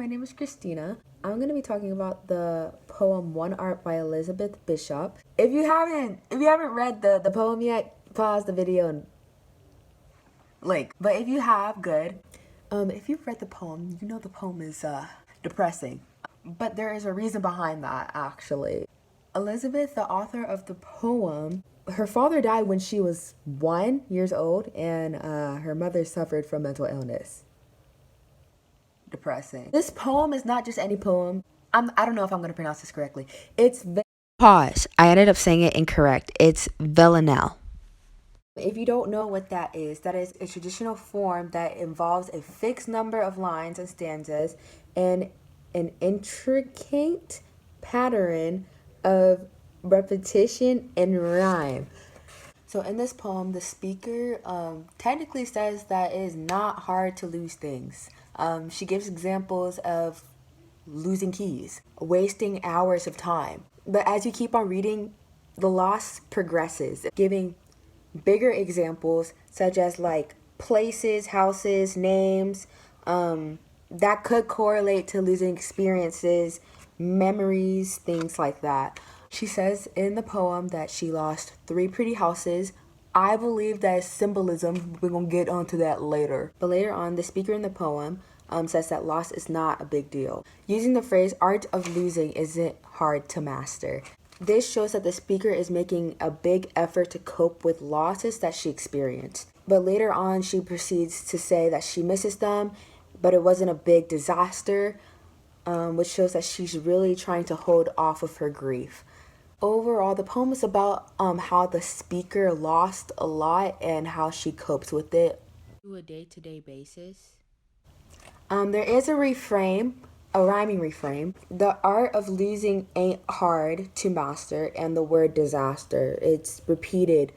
my name is Christina. I'm going to be talking about the poem One Art by Elizabeth Bishop. If you haven't read the poem yet, pause the video and But if you have, good. If you've read the poem, you know the poem is depressing. But there is a reason behind that, actually. Elizabeth, the author of the poem, her father died when she was 1 year old, and her mother suffered from mental illness. Depressing. This poem is not just any poem. I don't know if I'm going to pronounce this correctly. Pause. I ended up saying it incorrect. It's villanelle. If you don't know what that is a traditional form that involves a fixed number of lines and stanzas and an intricate pattern of repetition and rhyme. So in this poem, the speaker technically says that it is not hard to lose things. She gives examples of losing keys, wasting hours of time. But as you keep on reading, the loss progresses, giving bigger examples such as like places, houses, names, that could correlate to losing experiences, memories, things like that. She says in the poem that she lost 3 pretty houses. I believe that is symbolism. We're going to get onto that later. But later on, the speaker in the poem says that loss is not a big deal. Using the phrase art of losing isn't hard to master. This shows that the speaker is making a big effort to cope with losses that she experienced. But later on, she proceeds to say that she misses them, but it wasn't a big disaster, which shows that she's really trying to hold off of her grief. Overall, the poem is about how the speaker lost a lot and how she copes with it on a day-to-day basis. There is a rhyming refrain. The art of losing ain't hard to master, and the word disaster. It's repeated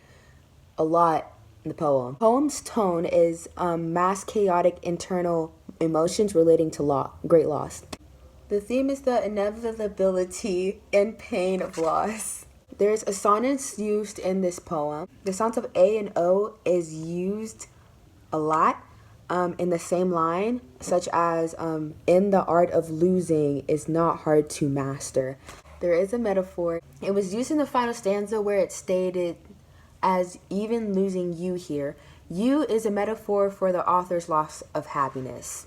a lot in the poem. The poem's tone is mass chaotic internal emotions relating to great loss. The theme is the inevitability and pain of loss. There's assonance used in this poem. The sounds of A and O is used a lot in the same line, such as in the art of losing is not hard to master. There is a metaphor. It was used in the final stanza where it stated as even losing you here. You is a metaphor for the author's loss of happiness.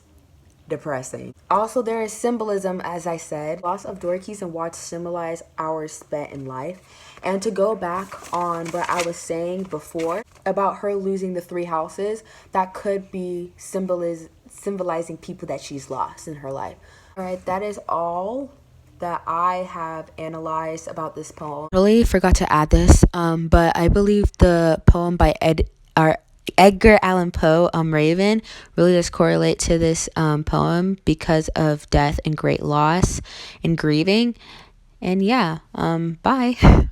Depressing. Also, there is symbolism, as I said. Loss of door keys and watch symbolize hours spent in life. And to go back on what I was saying before about her losing the 3 houses, that could be symbolizing people that she's lost in her life. All right, that is all that I have analyzed about this poem. Really forgot to add this, but I believe the poem by Edgar Allan Poe, Raven, really does correlate to this poem because of death and great loss and grieving. And yeah, bye.